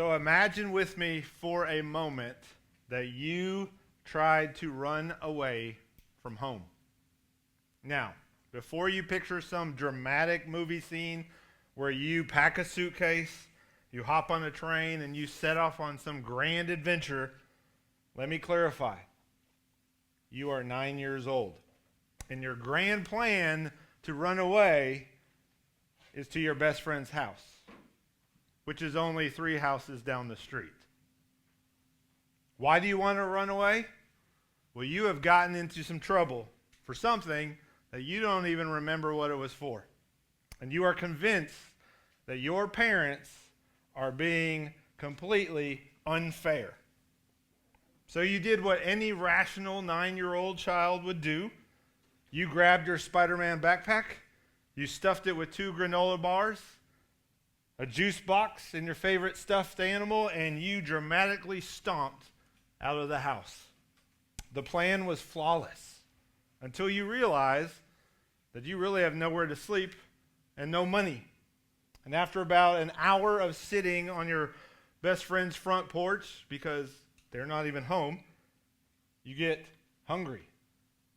So imagine with me for a moment that you tried to run away from home. Now, before you picture some dramatic movie scene where you pack a suitcase, you hop on a train, and you set off on some grand adventure, let me clarify. You are 9 years old, and your grand plan to run away is to your best friend's house, which is only 3 houses down the street. Why do you want to run away? Well, you have gotten into some trouble for something that you don't even remember what it was for. And you are convinced that your parents are being completely unfair. So you did what any rational 9-year-old child would do. You grabbed your Spider-Man backpack, you stuffed it with 2 granola bars, a juice box, and your favorite stuffed animal, and you dramatically stomped out of the house. The plan was flawless until you realized that you really have nowhere to sleep and no money. And after about an hour of sitting on your best friend's front porch, because they're not even home, you get hungry,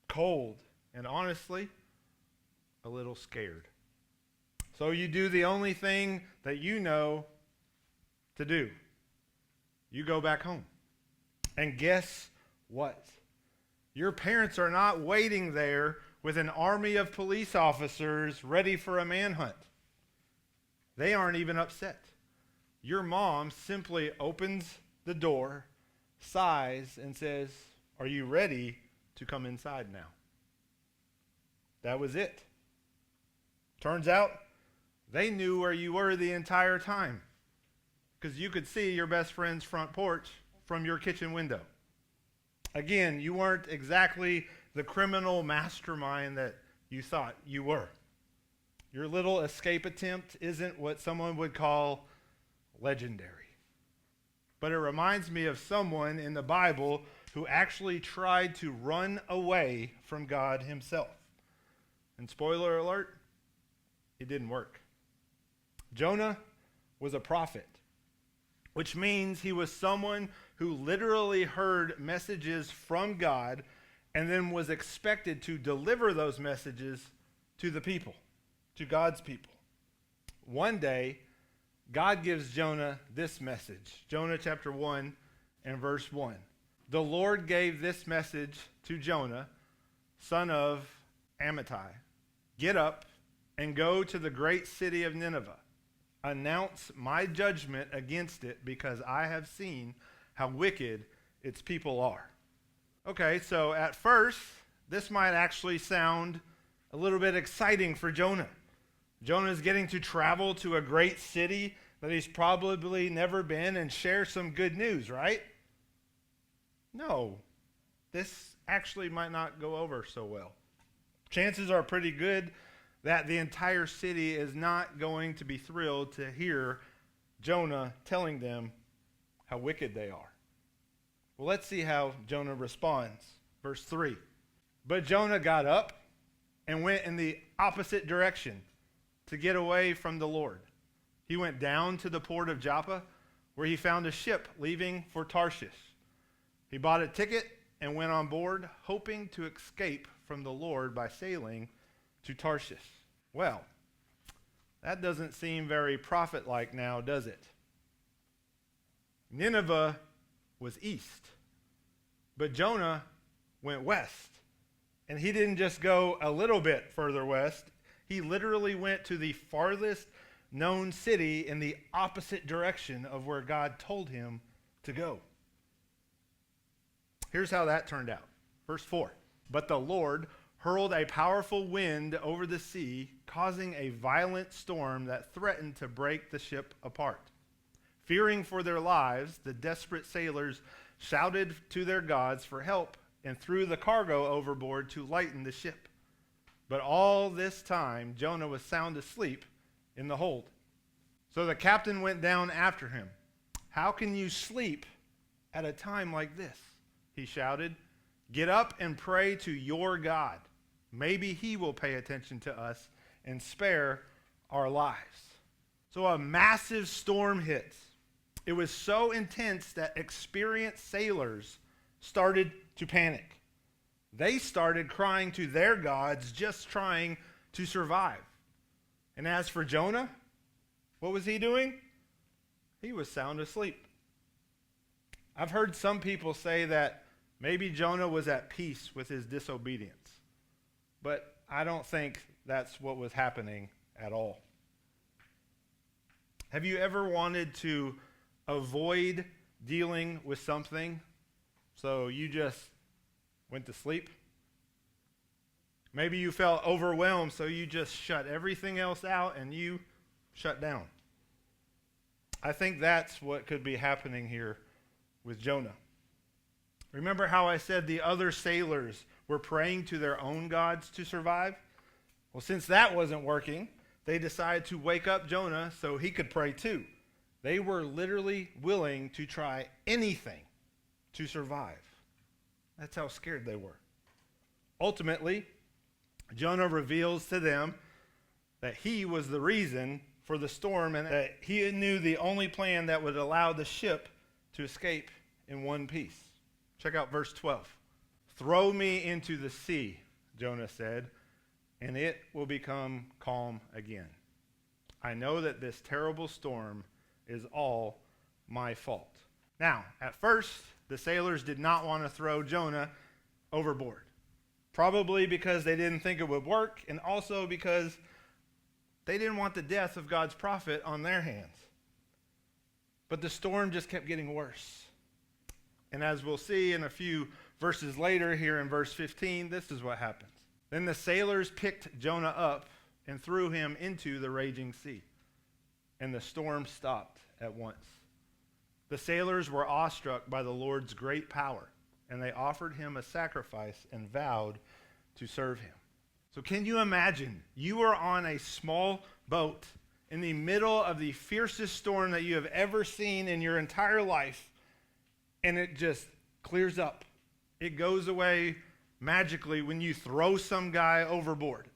cold, and honestly, a little scared. So you do the only thing that you know to do. You go back home. And guess what? Your parents are not waiting there with an army of police officers ready for a manhunt. They aren't even upset. Your mom simply opens the door, sighs, and says, "Are you ready to come inside now?" That was it. Turns out, they knew where you were the entire time, because you could see your best friend's front porch from your kitchen window. Again, you weren't exactly the criminal mastermind that you thought you were. Your little escape attempt isn't what someone would call legendary. But it reminds me of someone in the Bible who actually tried to run away from God himself. And spoiler alert, it didn't work. Jonah was a prophet, which means he was someone who literally heard messages from God and then was expected to deliver those messages to the people, to God's people. One day, God gives Jonah this message. Jonah chapter 1 and verse 1. The Lord gave this message to Jonah, son of Amittai. Get up and go to the great city of Nineveh. Announce my judgment against it, because I have seen how wicked its people are. Okay, so at first, this might actually sound a little bit exciting for Jonah. Jonah's getting to travel to a great city that he's probably never been and share some good news, right? No, this actually might not go over so well. Chances are pretty good that the entire city is not going to be thrilled to hear Jonah telling them how wicked they are. Well, let's see how Jonah responds. Verse 3. But Jonah got up and went in the opposite direction to get away from the Lord. He went down to the port of Joppa, where he found a ship leaving for Tarshish. He bought a ticket and went on board, hoping to escape from the Lord by sailing to Tarshish. Well, that doesn't seem very prophet-like now, does it? Nineveh was east, but Jonah went west. And he didn't just go a little bit further west. He literally went to the farthest known city in the opposite direction of where God told him to go. Here's how that turned out. Verse 4. But the Lord hurled a powerful wind over the sea, causing a violent storm that threatened to break the ship apart. Fearing for their lives, the desperate sailors shouted to their gods for help and threw the cargo overboard to lighten the ship. But all this time, Jonah was sound asleep in the hold. So the captain went down after him. "How can you sleep at a time like this?" he shouted. "Get up and pray to your God. Maybe he will pay attention to us and spare our lives." So a massive storm hits. It was so intense that experienced sailors started to panic. They started crying to their gods, just trying to survive. And as for Jonah, what was he doing? He was sound asleep. I've heard some people say that maybe Jonah was at peace with his disobedience, but I don't think that's what was happening at all. Have you ever wanted to avoid dealing with something, so you just went to sleep? Maybe you felt overwhelmed, so you just shut everything else out and you shut down. I think that's what could be happening here with Jonah. Remember how I said the other sailors were praying to their own gods to survive? Well, since that wasn't working, they decided to wake up Jonah so he could pray too. They were literally willing to try anything to survive. That's how scared they were. Ultimately, Jonah reveals to them that he was the reason for the storm and that he knew the only plan that would allow the ship to escape in one piece. Check out verse 12. "Throw me into the sea," Jonah said, "and it will become calm again. I know that this terrible storm is all my fault." Now, at first, the sailors did not want to throw Jonah overboard. Probably because they didn't think it would work, and also because they didn't want the death of God's prophet on their hands. But the storm just kept getting worse. And as we'll see in a few verses later, here in verse 15, this is what happens. Then the sailors picked Jonah up and threw him into the raging sea, and the storm stopped at once. The sailors were awestruck by the Lord's great power, and they offered him a sacrifice and vowed to serve him. So can you imagine? You are on a small boat in the middle of the fiercest storm that you have ever seen in your entire life, and it just clears up. It goes away magically when you throw some guy overboard.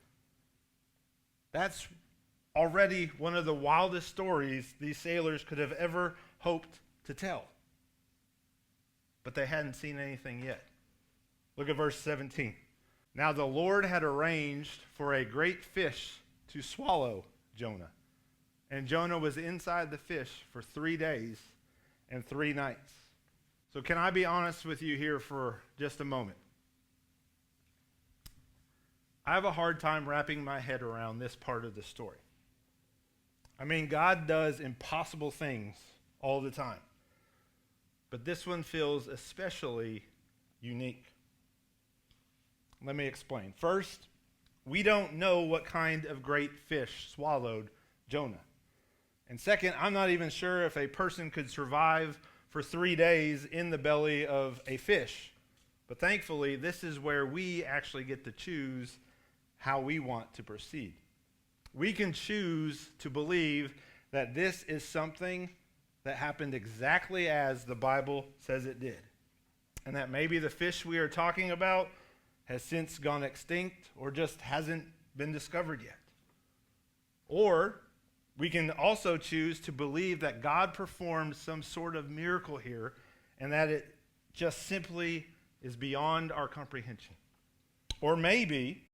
That's already one of the wildest stories these sailors could have ever hoped to tell. But they hadn't seen anything yet. Look at verse 17. "Now the Lord had arranged for a great fish to swallow Jonah. And Jonah was inside the fish for 3 days and 3 nights. So can I be honest with you here for just a moment? I have a hard time wrapping my head around this part of the story. I mean, God does impossible things all the time. But this one feels especially unique. Let me explain. First, we don't know what kind of great fish swallowed Jonah. And second, I'm not even sure if a person could survive for 3 days in the belly of a fish. But thankfully, this is where we actually get to choose how we want to proceed. We can choose to believe that this is something that happened exactly as the Bible says it did. And that maybe the fish we are talking about has since gone extinct or just hasn't been discovered yet. Or we can also choose to believe that God performed some sort of miracle here and that it just simply is beyond our comprehension. Or maybe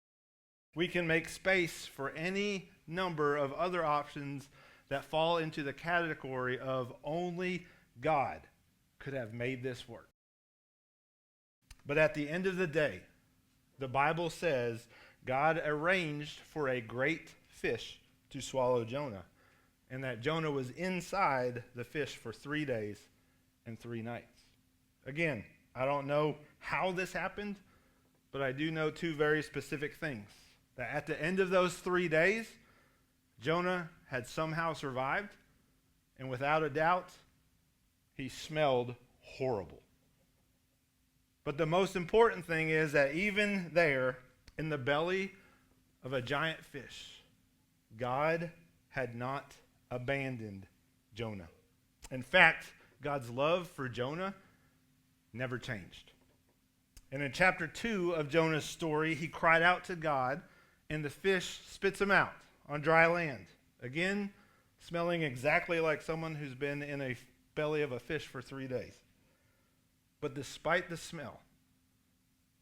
we can make space for any number of other options that fall into the category of only God could have made this work. But at the end of the day, the Bible says God arranged for a great fish to swallow Jonah, and that Jonah was inside the fish for 3 days and 3 nights. Again, I don't know how this happened, but I do know 2 very specific things. That at the end of those 3 days, Jonah had somehow survived, and without a doubt, he smelled horrible. But the most important thing is that even there, in the belly of a giant fish, God had not abandoned Jonah. In fact, God's love for Jonah never changed. And in chapter 2 of Jonah's story, he cried out to God, and the fish spits him out on dry land. Again, smelling exactly like someone who's been in a belly of a fish for 3 days. But despite the smell,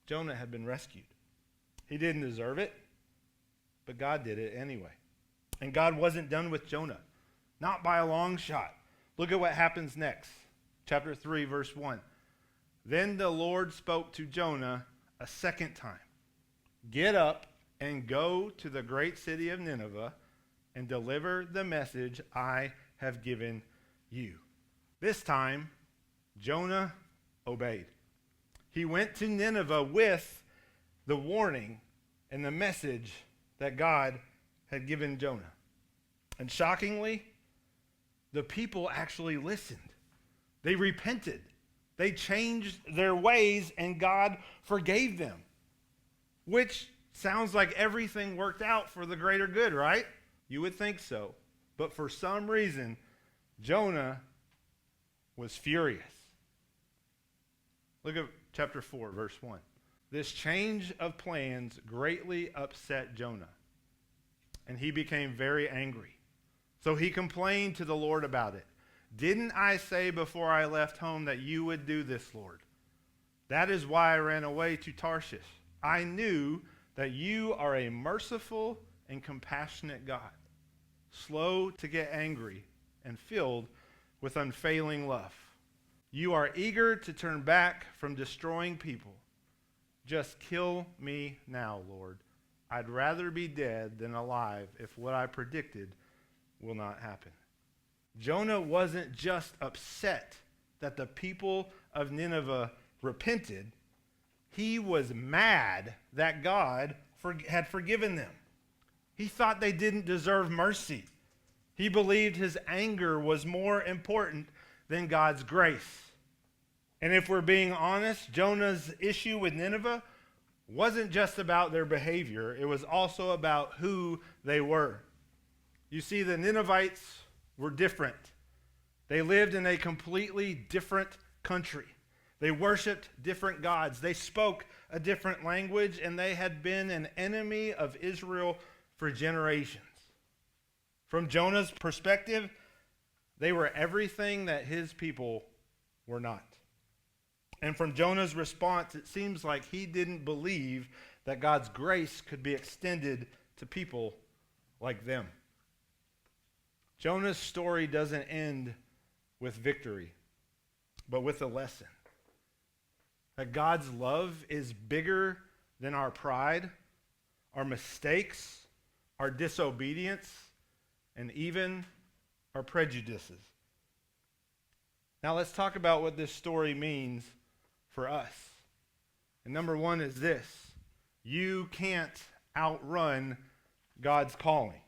Jonah had been rescued. He didn't deserve it, but God did it anyway. And God wasn't done with Jonah, not by a long shot. Look at what happens next. Chapter 3, verse 1. Then the Lord spoke to Jonah a second time. Get up and go to the great city of Nineveh and deliver the message I have given you. This time, Jonah obeyed. He went to Nineveh with the warning and the message that God had given Jonah. And shockingly, the people actually listened. They repented. They changed their ways, and God forgave them. Which sounds like everything worked out for the greater good, right? You would think so. But for some reason, Jonah was furious. Look at chapter 4, verse 1. This change of plans greatly upset Jonah, and he became very angry. So he complained to the Lord about it. Didn't I say before I left home that you would do this, Lord? That is why I ran away to Tarshish. I knew that you are a merciful and compassionate God, slow to get angry and filled with unfailing love. You are eager to turn back from destroying people. Just kill me now, Lord. I'd rather be dead than alive if what I predicted will not happen. Jonah wasn't just upset that the people of Nineveh repented. He was mad that God had forgiven them. He thought they didn't deserve mercy. He believed his anger was more important than God's grace. And if we're being honest, Jonah's issue with Nineveh wasn't just about their behavior. It was also about who they were. You see, the Ninevites were different. They lived in a completely different country. They worshiped different gods. They spoke a different language, and they had been an enemy of Israel for generations. From Jonah's perspective, they were everything that his people were not. And from Jonah's response, it seems like he didn't believe that God's grace could be extended to people like them. Jonah's story doesn't end with victory, but with a lesson. That God's love is bigger than our pride, our mistakes, our disobedience, and even our prejudices. Now let's talk about what this story means for us. And number one is this: you can't outrun God's calling.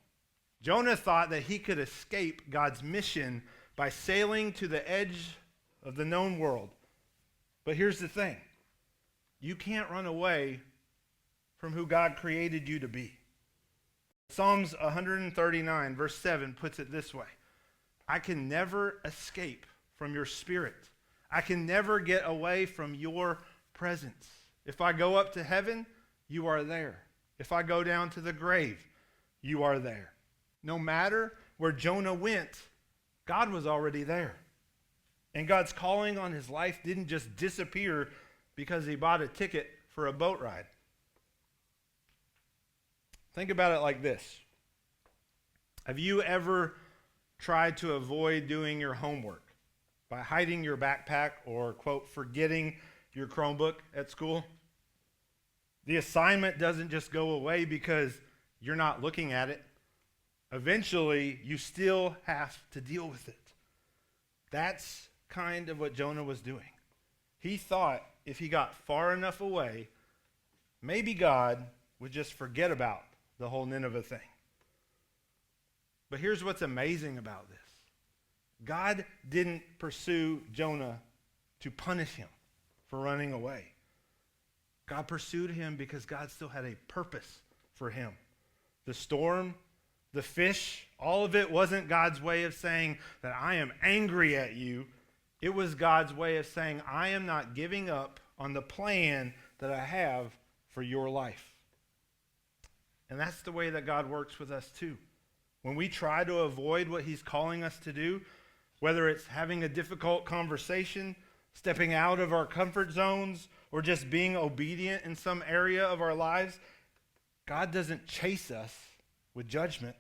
Jonah thought that he could escape God's mission by sailing to the edge of the known world. But here's the thing: you can't run away from who God created you to be. Psalms 139, verse 7 puts it this way: I can never escape from your spirit. I can never get away from your presence. If I go up to heaven, you are there. If I go down to the grave, you are there. No matter where Jonah went, God was already there. And God's calling on his life didn't just disappear because he bought a ticket for a boat ride. Think about it like this. Have you ever tried to avoid doing your homework by hiding your backpack or, quote, forgetting your Chromebook at school? The assignment doesn't just go away because you're not looking at it. Eventually, you still have to deal with it. That's kind of what Jonah was doing. He thought if he got far enough away, maybe God would just forget about the whole Nineveh thing. But here's what's amazing about this. God didn't pursue Jonah to punish him for running away. God pursued him because God still had a purpose for him. The storm, the fish, all of it wasn't God's way of saying that I am angry at you. It was God's way of saying I am not giving up on the plan that I have for your life. And that's the way that God works with us too. When we try to avoid what he's calling us to do, Whether it's having a difficult conversation, stepping out of our comfort zones, or just being obedient in some area of our lives, God doesn't chase us with judgment.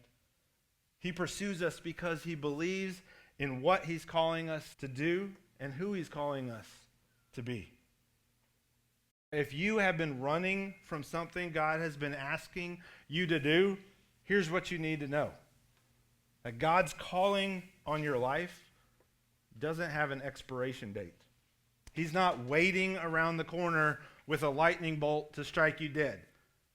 He pursues us because he believes in what he's calling us to do and who he's calling us to be. If you have been running from something God has been asking you to do, here's what you need to know. That God's calling on your life doesn't have an expiration date. He's not waiting around the corner with a lightning bolt to strike you dead.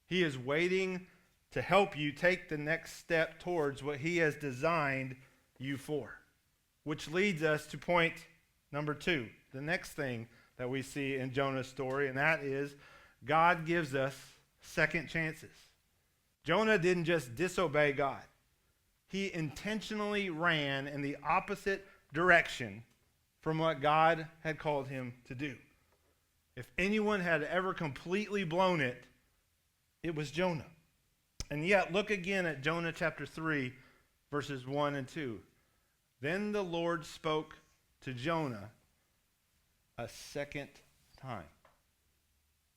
He is waiting to help you take the next step towards what he has designed you for. Which leads us to point number 2, the next thing that we see in Jonah's story, and that is God gives us second chances. Jonah didn't just disobey God. He intentionally ran in the opposite direction from what God had called him to do. If anyone had ever completely blown it, it was Jonah. And yet, look again at Jonah chapter 3, verses 1 and 2. Then the Lord spoke to Jonah a second time.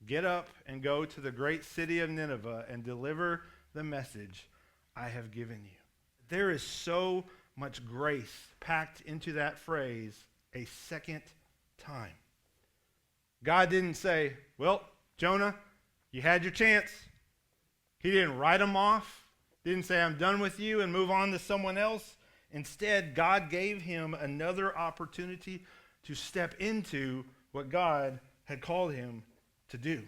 Get up and go to the great city of Nineveh and deliver the message I have given you. There is so much grace packed into that phrase, a second time. God didn't say, well, Jonah, you had your chance. He didn't write him off. Didn't say, I'm done with you and move on to someone else. Instead, God gave him another opportunity to step into what God had called him to do.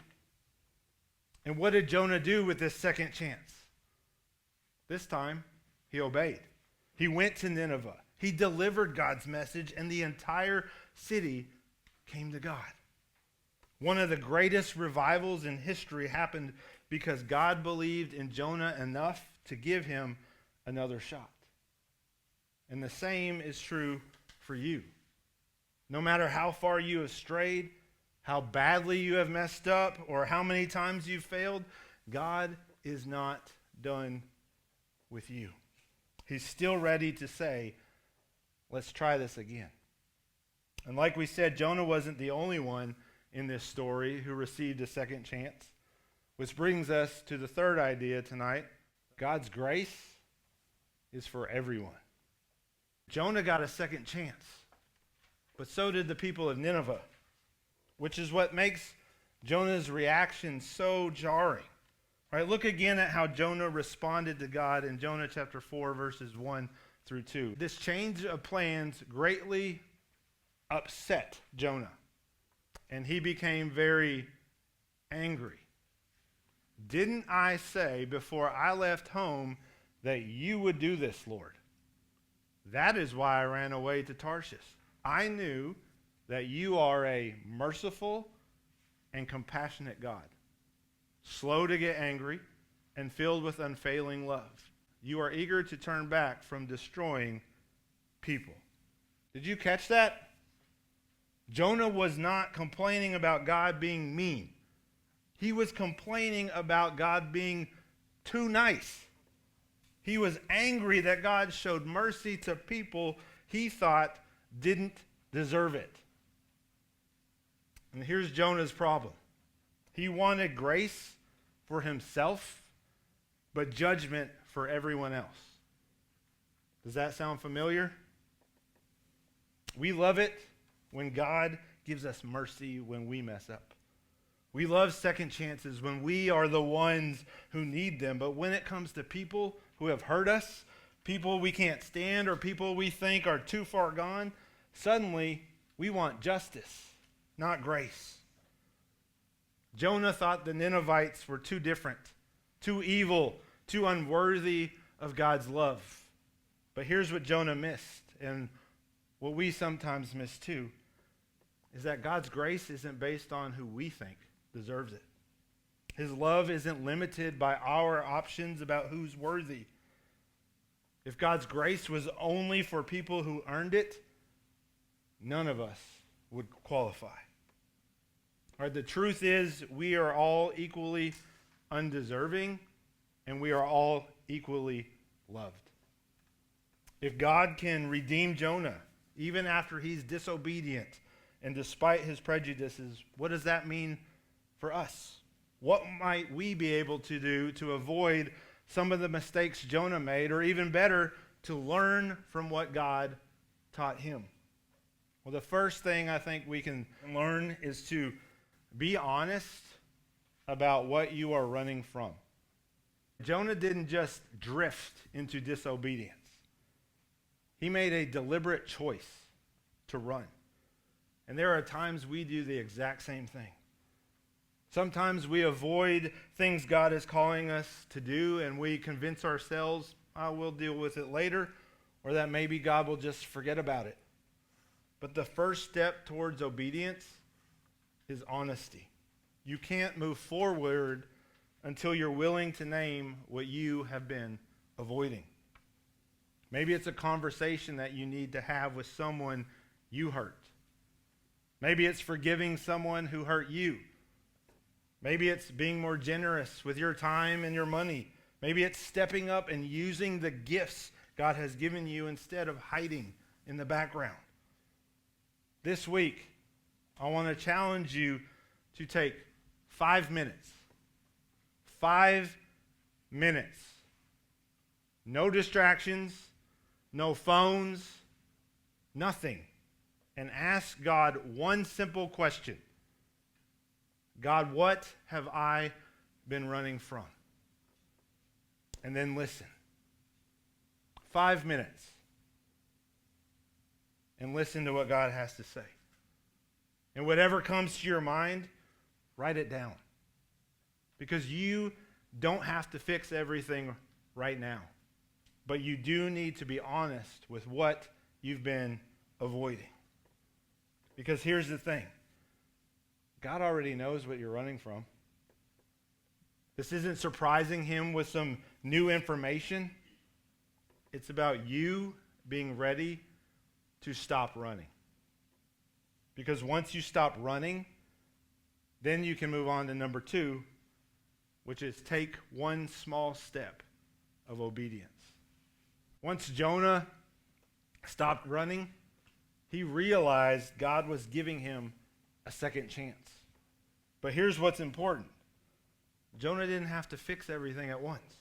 And what did Jonah do with this second chance? This time, he obeyed. He went to Nineveh. He delivered God's message, and the entire city came to God. One of the greatest revivals in history happened because God believed in Jonah enough to give him another shot. And the same is true for you. No matter how far you have strayed, how badly you have messed up, or how many times you've failed, God is not done with you. He's still ready to say, let's try this again. And like we said, Jonah wasn't the only one in this story who received a second chance, which brings us to the third idea tonight. God's grace is for everyone. Jonah got a second chance, but so did the people of Nineveh, which is what makes Jonah's reaction so jarring. Right, look again at how Jonah responded to God in Jonah chapter 4, verses 1 through 2. This change of plans greatly upset Jonah, and he became very angry. Didn't I say before I left home that you would do this, Lord? That is why I ran away to Tarshish. I knew that you are a merciful and compassionate God, slow to get angry and filled with unfailing love. You are eager to turn back from destroying people. Did you catch that? Jonah was not complaining about God being mean. He was complaining about God being too nice. He was angry that God showed mercy to people he thought didn't deserve it. And here's Jonah's problem. He wanted grace for himself, but judgment for everyone else. Does that sound familiar? We love it when God gives us mercy when we mess up. We love second chances when we are the ones who need them. But when it comes to people who have hurt us, people we can't stand, or people we think are too far gone, suddenly we want justice, not grace. Jonah thought the Ninevites were too different, too evil, too unworthy of God's love. But here's what Jonah missed, and what we sometimes miss too, is that God's grace isn't based on who we think deserves it. His love isn't limited by our options about who's worthy. If God's grace was only for people who earned it, none of us would qualify. All right, the truth is we are all equally undeserving, and we are all equally loved. If God can redeem Jonah even after he's disobedient and despite his prejudices, what does that mean for us? What might we be able to do to avoid some of the mistakes Jonah made, or even better, to learn from what God taught him? Well, the first thing I think we can learn is to be honest about what you are running from. Jonah didn't just drift into disobedience. He made a deliberate choice to run. And there are times we do the exact same thing. Sometimes we avoid things God is calling us to do, and we convince ourselves, we'll deal with it later, or that maybe God will just forget about it. But the first step towards obedience is honesty. You can't move forward until you're willing to name what you have been avoiding. Maybe it's a conversation that you need to have with someone you hurt. Maybe it's forgiving someone who hurt you. Maybe it's being more generous with your time and your money. Maybe it's stepping up and using the gifts God has given you instead of hiding in the background. This week, I want to challenge you to take 5 minutes. 5 minutes. No distractions, no phones, nothing. And ask God one simple question. God, what have I been running from? And then listen. 5 minutes. And listen to what God has to say. And whatever comes to your mind, write it down. Because you don't have to fix everything right now. But you do need to be honest with what you've been avoiding. Because here's the thing. God already knows what you're running from. This isn't surprising him with some new information. It's about you being ready to stop running. Because once you stop running, then you can move on to number 2, which is take one small step of obedience. Once Jonah stopped running, he realized God was giving him a second chance. But here's what's important. Jonah didn't have to fix everything at once.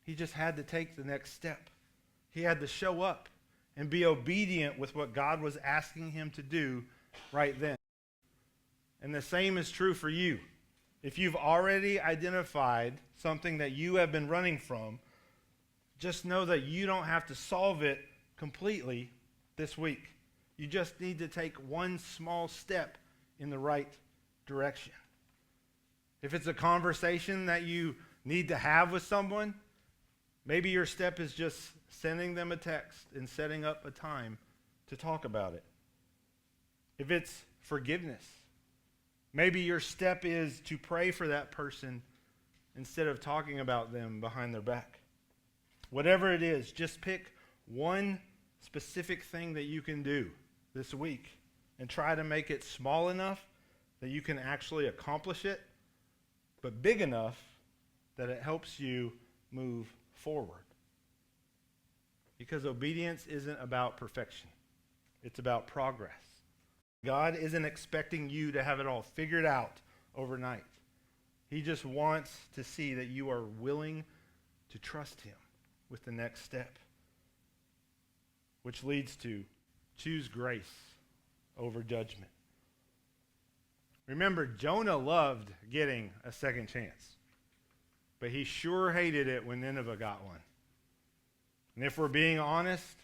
He just had to take the next step. He had to show up and be obedient with what God was asking him to do right then. And the same is true for you. If you've already identified something that you have been running from, just know that you don't have to solve it completely this week. You just need to take one small step in the right direction. If it's a conversation that you need to have with someone, maybe your step is just sending them a text and setting up a time to talk about it. If it's forgiveness, maybe your step is to pray for that person instead of talking about them behind their back. Whatever it is, just pick one specific thing that you can do this week and try to make it small enough that you can actually accomplish it, but big enough that it helps you move forward. Because obedience isn't about perfection. It's about progress. God isn't expecting you to have it all figured out overnight. He just wants to see that you are willing to trust him with the next step, which leads to choose grace over judgment. Remember, Jonah loved getting a second chance, but he sure hated it when Nineveh got one. And if we're being honest,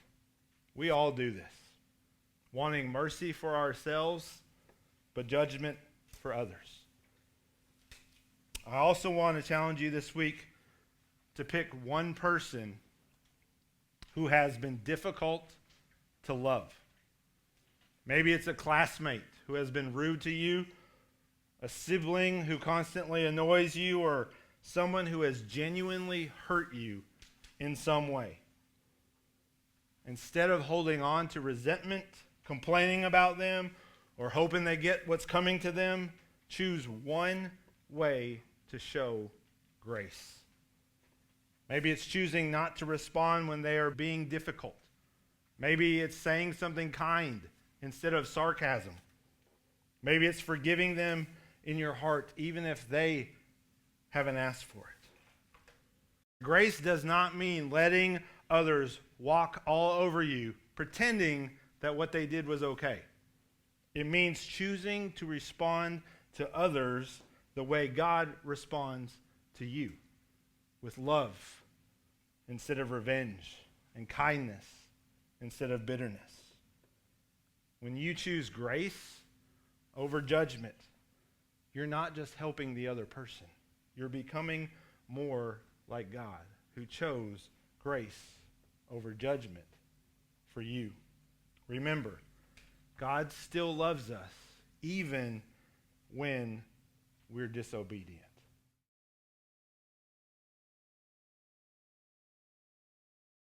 we all do this, wanting mercy for ourselves, but judgment for others. I also want to challenge you this week to pick one person who has been difficult to love. Maybe it's a classmate who has been rude to you, a sibling who constantly annoys you, or someone who has genuinely hurt you in some way. Instead of holding on to resentment, complaining about them, or hoping they get what's coming to them, choose one way to show grace. Maybe it's choosing not to respond when they are being difficult. Maybe it's saying something kind instead of sarcasm. Maybe it's forgiving them in your heart, even if they haven't asked for it. Grace does not mean letting others walk all over you, pretending that what they did was okay. It means choosing to respond to others the way God responds to you, with love instead of revenge, and kindness instead of bitterness. When you choose grace over judgment, you're not just helping the other person. You're becoming more like God, who chose grace over judgment for you. Remember, God still loves us, even when we're disobedient.